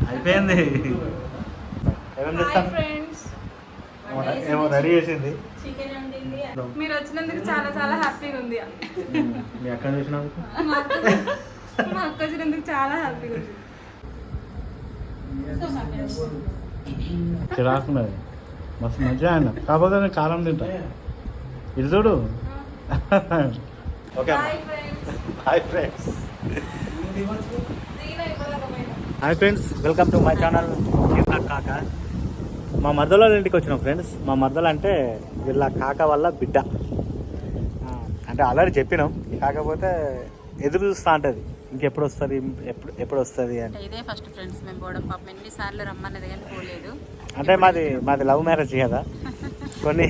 అయిపోయింది. ఏమేమి చేస్తాం? ఏమో రెడీ చేసింది. మీరు వచ్చినందుకు చాలా చాలా హ్యాపీగా ఉంది. మీ అక్క చూసినందుకు మా అక్క వచ్చినందుకు చాలా హ్యాపీగా ఉంది. చిరాకున్నది మస్తు మంచిగా ఆయన, కాకపోతే నేను కారం తింటా. ఇది చూడు. Okay hi friends. Hi friends, welcome to my channel కాక. మా మద్దల ఇంటికి వచ్చినాం ఫ్రెండ్స్. మా మద్దలు అంటే వీళ్ళ కాక వల్ల బిడ్డ. అంటే ఆల్రెడీ చెప్పినాం, కాకపోతే ఎదురు చూస్తూ ఉంటుంది ఇంకెప్పుడు వస్తుంది, ఎప్పుడు వస్తుంది అని. ఇదే ఫస్ట్ ఫ్రెండ్స్ మేము పోవడం. పాపం ఎన్నిసార్లు రమ్మన్నది కానీ పోలేదు. అంటే మాది లవ్ మ్యారేజ్ కదా, కొన్ని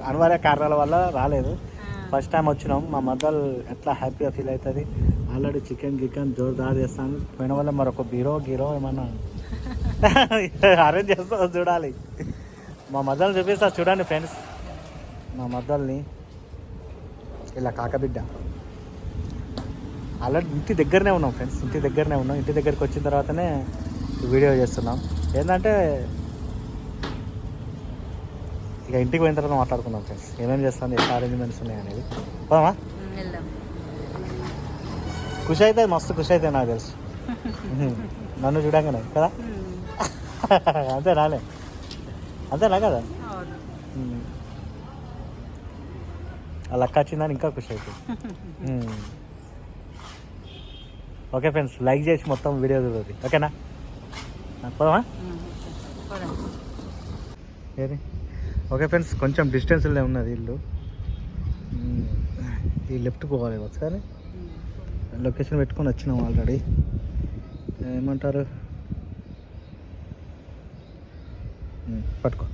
అనివార్య కారణాల వల్ల రాలేదు. ఫస్ట్ టైం వచ్చినాం. మా మద్దలు ఎట్లా హ్యాపీగా ఫీల్ అవుతుంది. ఆల్రెడీ చికెన్ జోరుదారు చేస్తాను. పోయిన వల్ల మరొక గీరో ఏమన్నా అరేంజ్ చేస్తా చూడాలి. మా మద్దల్ని చూపిస్తా చూడండి ఫ్రెండ్స్. మా మద్దల్ని ఇలా కాకబిడ్డ. ఆల్రెడీ ఇంటి దగ్గరనే ఉన్నాం ఫ్రెండ్స్, ఇంటి దగ్గరికి వచ్చిన తర్వాతనే వీడియో చేస్తున్నాం. ఏంటంటే ఇక ఇంటికి పోయిన తర్వాత మాట్లాడుకున్నాం ఫ్రెండ్స్, ఏమేమి చేస్తాను, ఎట్లా అరేంజ్మెంట్స్ ఉన్నాయి అనేది. పోదామా? ఖుషి అవుతుంది, మస్తు ఖుషి అవుతుంది నాకు తెలుసు. నన్ను చూడంగానే కదా. అంతేనా కదా. వాళ్ళ అక్క వచ్చిందని ఇంకా ఖుషి అవుతుంది. ఓకే ఫ్రెండ్స్, లైక్ చేసి మొత్తం వీడియో చూడండి. ఓకేనా? పోదామా? ఏది? ఓకే ఫ్రెండ్స్, కొంచెం డిస్టెన్స్లో ఉన్నది ఇల్లు. ఈ లెఫ్ట్ పోవాలి ఒకసారి. లొకేషన్ పెట్టుకొని వచ్చినాం ఆల్రెడీ. ఏమంటారు, పట్టుకో.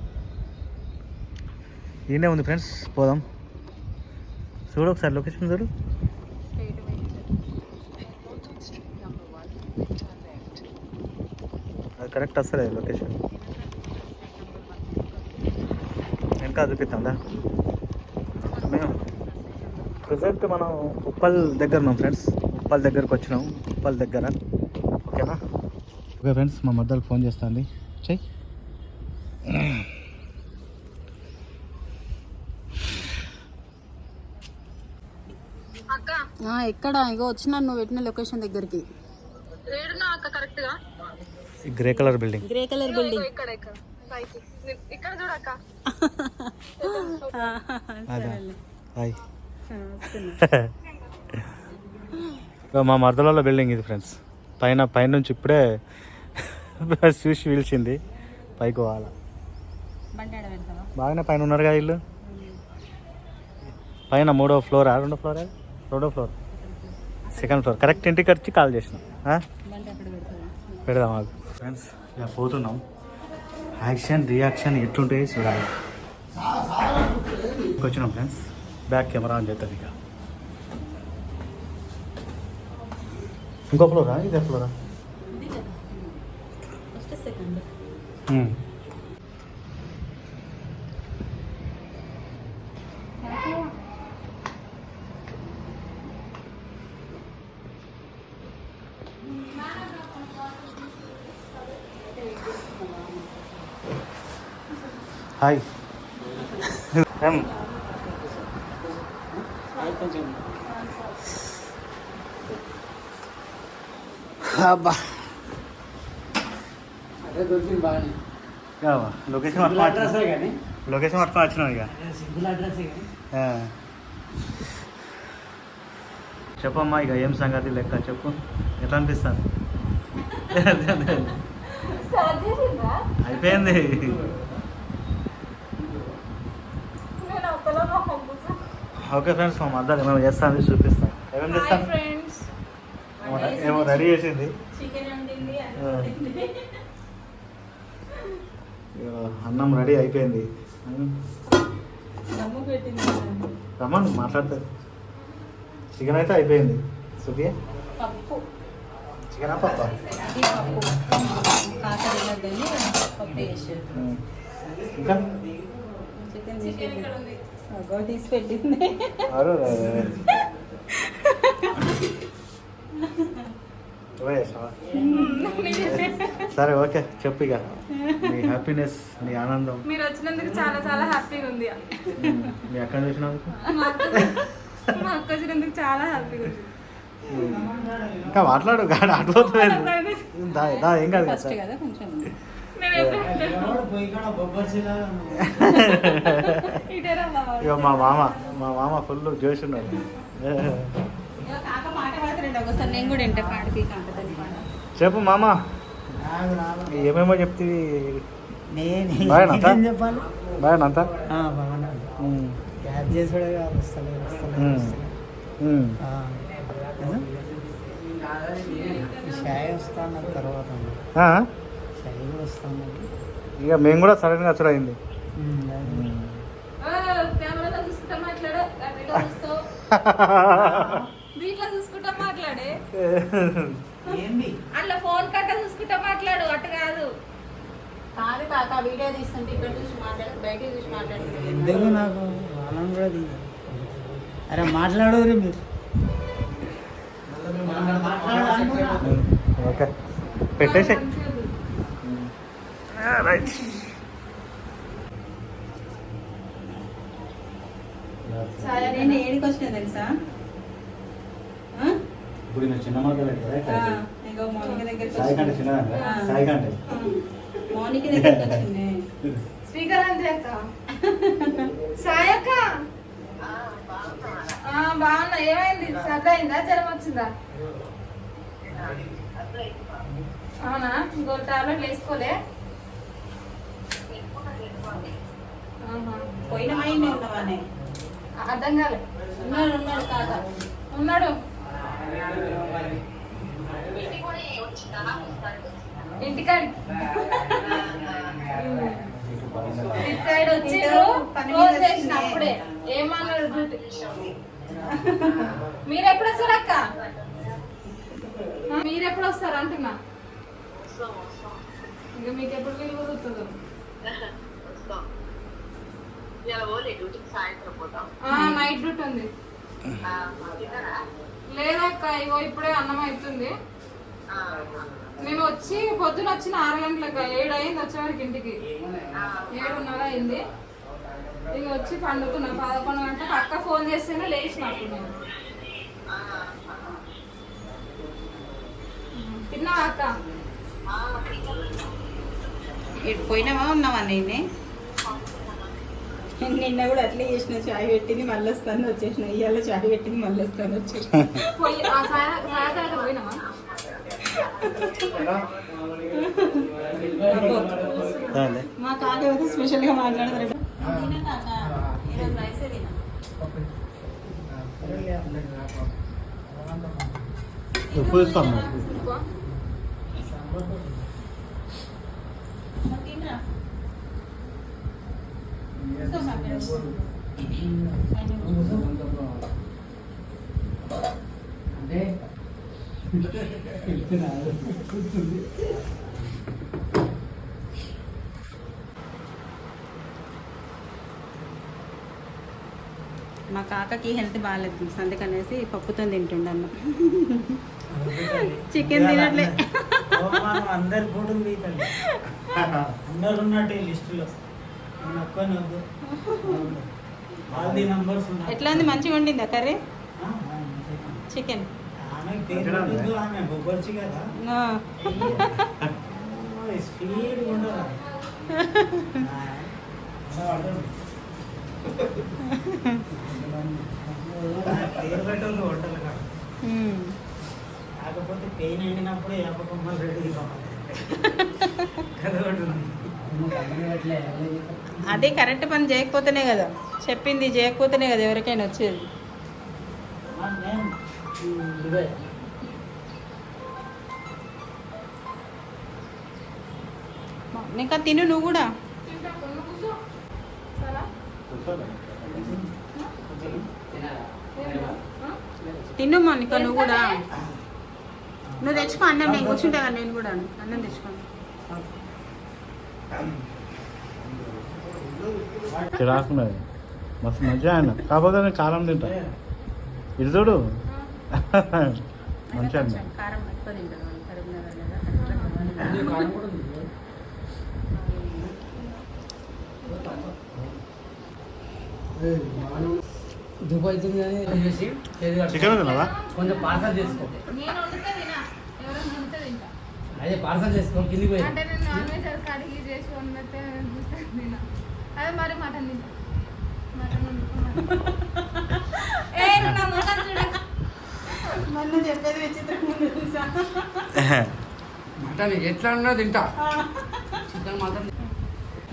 ఈయనే ఉంది ఫ్రెండ్స్, పోదాం. చూడు ఒకసారి లొకేషన్ చూడు. అది కరెక్ట్ వస్తుంది లొకేషన్. ఇంకా చూపిస్తాందా? మేము ప్రజెంట్ మనం ఉప్పల్ దగ్గర ఉన్నాం ఫ్రెండ్స్. ఉప్పల్ దగ్గరకు వచ్చినాం, ఉప్పల్ దగ్గర. ఓకేనా? ఓకే ఫ్రెండ్స్, మా మద్దలకు ఫోన్ చేస్తాండి. చెయ్యి. ఎక్కడ? ఇగో వచ్చినా నువ్వు పెట్టిన లొకేషన్ దగ్గరికి. Grey colour building. మా మర్దలలో బిల్డింగ్ ఇది ఫ్రెండ్స్. పైనుంచి ఇప్పుడే చూసి పిలిచింది, పైకి పోవాలా. బాగానే పైన ఉన్నారు కదా ఇల్లు. పైన 3వ ఫ్లోరా 2వ ఫ్లోరా? 2వ ఫ్లోర్, 2nd ఫ్లోర్. కరెక్ట్ ఇంటికి వచ్చి కాల్ చేసినాం. పెడదాం మాకు ఫ్రెండ్స్. ఇక పోతున్నాం. యాక్షన్ రియాక్షన్ ఎట్లుంటాయి చూడాలి. వచ్చినాం ఫ్రెండ్స్. బ్యాక్ కెమెరా అని చేస్తుంది. ఇక ఇంకో ఫ్లోరా? ఇదే ఫ్లోరా? హాయ్. అబ్బా లొకేషన్ పట్టుకొని వచ్చినావు ఇక. చెప్పమ్మా ఇక ఏం సంగతి లెక్క చెప్పు. ఎట్లా అనిపిస్తుంది? అయిపోయింది. ఓకే ఫ్రెండ్స్, మా మద్దతు ఏమేమి చేస్తాను చూపిస్తాను. ఏమేమి చేస్తాను? ఏమో రెడీ చేసింది. అన్నం రెడీ అయిపోయింది. రమ్మను మాట్లాడుతుంది. చికెన్ అయితే అయిపోయింది. సుఖియా చికెనా పప్ప? ఇంకా తీసి పెట్టింది. నువ్వే చేసావా? సరే ఓకే చెప్పు ఇక నీ హ్యాపీనెస్ నీ ఆనందం మీరు వచ్చినందుకు చాలా చాలా హ్యాపీగా ఉంది. మీ అక్కడ చూసినందుకు మా అక్క వచ్చినందుకు చాలా హ్యాపీగా ఉంది. ఇంకా మాట్లాడు గాడు అటుపోతుంది ఏం కాదు ఫస్ట్ కదా కొంచెం నేను ఎప్పుడు ఇటేరా బావ. ఇక మా మామ ఫుల్ జోష్ ఉన్నాడు. కాక మాట పడతారండి ఒకసారి నేను కూడా వింటే పాడికి కాంటదని పాడ చెప్పు మామ ఏమేమో చెప్తే నేను చెప్పాలి బాగానంతా బాగున్నాను యాడ్ చేసాడే కాదు షాయ్ వస్తాను తర్వాత షాయ్ కూడా వస్తాను ఇక మేము కూడా సడన్గా వచ్చుడు అయింది. కెమెరాలో చూసుకుంటా మాట్లాడు, అట్లా చూస్తావు, దీంట్లో చూసుకుంటా మాట్లాడే, ఏంది అట్లా ఫోన్ కట్ట చూసుకుంటా మాట్లాడు, అట్టు కాదు. కాదు కాక వీడియో తీస్తుంటే ఇక్కడ చూసి మాట్లాడు బయట చూసి మాట్లాడుతుంది ఎందుకు నాకు వాళ్ళని కూడా తీయ అరే మాట్లాడరు మీరు ఓకే పెట్టేసి రైట్. నేను ఏడికి వచ్చినా తెలుసా ఇప్పుడు నేను చిన్న మాటలు ఇగో మౌనిక దగ్గరికి సాయి కంటే చిన్న సాయి కంటే మౌనిక దగ్గరికి వచ్చింది స్పీకర్ ఆన్ చేయక్క. సాయక్క బాగున్నా. ఏమైంది? సర్ది అయిందా? జ్వరం వచ్చిందా? అవునా? ఇంకో టాబ్లెట్లు వేసుకోలే? పోయిన మైండ్ ఉన్నవానే అర్థం కాలే. ఉన్నాడు ఉన్నాడు కాక ఉన్నాడు ఇంటికాడికి ఇటు సైడ్ వచ్చి ఫోన్ చేసిన అప్పుడే ఏమన్నాడు డ్యూటీ. మీరెప్పుడు వస్తారు అక్క? మీరెప్పుడు వస్తారు అంటున్నా. ఇంకా మీకు ఎప్పుడు వీలు కుదురుతుందో. నైట్ డ్యూటీ ఉంది. లేదక్క ఇగో ఇప్పుడే అన్నం అవుతుంది. నేను వచ్చి పొద్దున వచ్చిన 6 గంటలకు 7 అయింది వచ్చేవరకు ఇంటికి. 7:30 అయింది. ఇక వచ్చి పండుకున్నా 11 గంటలకు. అక్క ఫోన్ చేస్తేనే లేచినట్టు నేను. తిన్నావా అక్క? ఇటు పోయినావా ఉన్నావా నేనే నిన్న కూడా అట్లే చేసిన చాయ్ పెట్టింది మళ్ళీ వస్తాను వచ్చేసిన ఇవాళ చాయ్ పెట్టింది మళ్ళీ వస్తాను వచ్చేసిన పోయి సాయంత్రం పోయినావా? మా కాక ఏదో స్పెషల్ గా మాట్లాడతారు ఉప్పు ఇస్తాను అంటే మా కాకకి హెల్త్ బాగాలేదు అందుకనేసి పప్పుతో తింటుండ అన్న చికెన్ తినట్లే అందరి ఫోటో తీయండి అందరు ఉన్నట్టు లిస్టులో నేను ఒక్కని వద్దు ఆల్ ది నంబర్స్ ఉన్నాయి. ఎట్లా ఉంది మంచిగా వండిందా కర్రీ చికెన్ ఆమె పేరు వద్దు, ఆమె బొబ్బర్చి కదా స్పీడ్ ఉండరా పేరు పెట్టదు వంటలు కాదు. కాకపోతే పెయిన్ ఎండినప్పుడు ఏపకమ్మ రెడీ అదే కరెక్ట్ పని చేయకపోతేనే కదా చెప్పింది చేయకపోతేనే కదా ఎవరికైనా వచ్చేది ఇంకా తిను నువ్వు కూడా తిను మౌనిక నువ్వు కూడా నువ్వు తెచ్చుకో అన్నం నేను కూర్చుంటా కదా నేను కూడా అన్నం తెచ్చుకోను చిరాకున్నది మస్తు మంచిగా ఆయన కాకపోతే నేను కారం తింటా ఇది చూడు మంచిగా కారం ఎక్కువ తింటాను దుబాయ్ చేసి చికెన్ తిన్నావా? కొంచెం పార్సల్ చేసుకో. నేను వండితే తినా, ఎవరైనా వండితే తింటా. అదే పార్సల్ చేసుకో కిందికి పోయి. అంటే నేను నాన్ వెజ్ అది కడిగి చేసి వండితే తినా. అదే మరి మటన్ తింటా. మటన్ ఏ నువ్వు నా ముఖం చూడకు. మొన్న చెప్పేది విచిత్రంగా తెలుసా? మటన్ ఎట్లా ఉన్నా తింటా. చికెన్ మాత్రం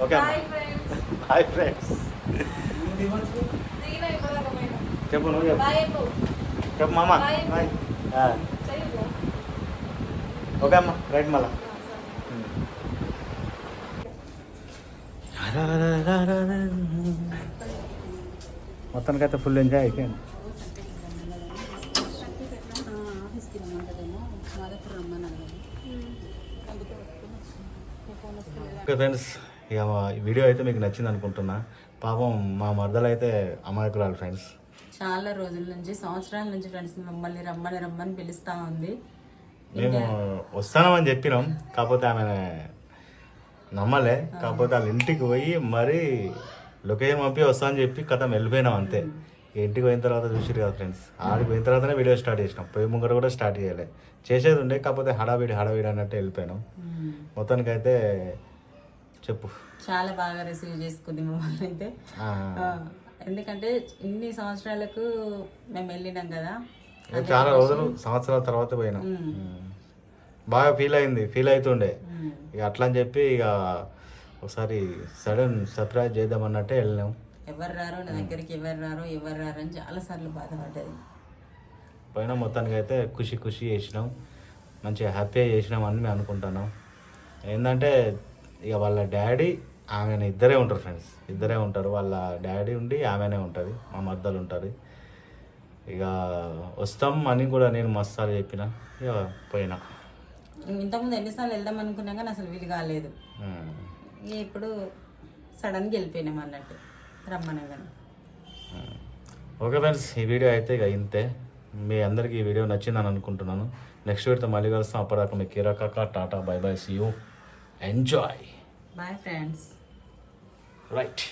okay Bye friends. Hi friends. దిగినా ఇవ్వదాకా పోయినా. చెప్పు నువ్వు చెప్పు. Bye చెప్పు. చెప్పు మామ. Bye. హాయ్. చెయ్యి పో. ఓకే అమ్మ రైట్ మళ్ళా. మొత్తానికైతే ఫుల్ ఎంజాయ్ అయిపోయింది. ఆఫీస్కి రమ్మంటదేమో మాదప్పుడు రమ్మన్నాను ఓకే ఫ్రెండ్స్, ఇక ఈ వీడియో అయితే మీకు నచ్చింది అనుకుంటున్నా. పాపం మా మరదలు అయితే అమాయకురాలు ఫ్రెండ్స్. చాలా రోజుల నుంచి, సంవత్సరాల నుంచి ఫ్రెండ్స్ మమ్మల్ని రమ్మని పిలుస్తూ ఉంది. మేము వస్తామని చెప్పినాం, కాకపోతే ఆమె నమ్మలే. కాకపోతే వాళ్ళ ఇంటికి పోయి మరీ లొకేషన్ పంపి వస్తామని చెప్పి కథం వెళ్ళిపోయినాం అంతే. ఇంటికి పోయిన తర్వాత చూసిరు కదా ఫ్రెండ్స్, ఆడికి పోయిన తర్వాతనే వీడియో స్టార్ట్ చేసినాం. పోయి ముంగట కూడా స్టార్ట్ చేయలే, చేసేది ఉండే కాకపోతే హడావిడి అన్నట్టు వెళ్ళిపోయినాం. మొత్తానికైతే చెప్పు. చాలా బాగా రిసీవ్ చేసుకుంది మమ్మల్ని అయితే. ఎందుకంటే ఇన్ని సంవత్సరాలకు మేము వెళ్ళినాం కదా, చాలా రోజులు సంవత్సరాల తర్వాత పోయినాం. బాగా ఫీల్ అవుతుండే. ఇక అట్లా అని చెప్పి ఇక ఒకసారి సడన్ సర్ప్రైజ్ చేద్దామన్నట్టే వెళ్ళినాం. ఎవరు రారో నా దగ్గరికి, ఎవరు రారో అని చాలాసార్లు బాధపడ్డది. పోయినా మొత్తానికి అయితే ఖుషి చేసినాం, మంచిగా హ్యాపీగా చేసినాం అని మేము అనుకుంటున్నాం. ఏంటంటే ఇక వాళ్ళ డాడీ ఆమెను ఇద్దరే ఉంటారు ఫ్రెండ్స్, ఇద్దరే ఉంటారు. వాళ్ళ డాడీ ఉండి ఆమెనే ఉంటుంది, మా మద్దలు ఉంటుంది. ఇక వస్తాం అని కూడా నేను మస్తాలు చెప్పిన, ఇక పోయినా. ఇంతకుముందు ఎన్నిసార్లు వెళ్దాం అనుకున్నా కానీ అసలు వీలు కాలేదు. ఇప్పుడు సడన్గా వెళ్ళిపోయినాం అన్నట్టు రమ్మనగానే. ఓకే ఫ్రెండ్స్, ఈ వీడియో అయితే ఇక ఇంతే. మీ అందరికీ ఈ వీడియో నచ్చిందని అనుకుంటున్నాను. నెక్స్ట్ వీడియోతో మళ్ళీ కలుస్తాం. అప్పటిదాకా మీ కిరాకాక టాటా bye bye, see you, enjoy. Bye friends. Right.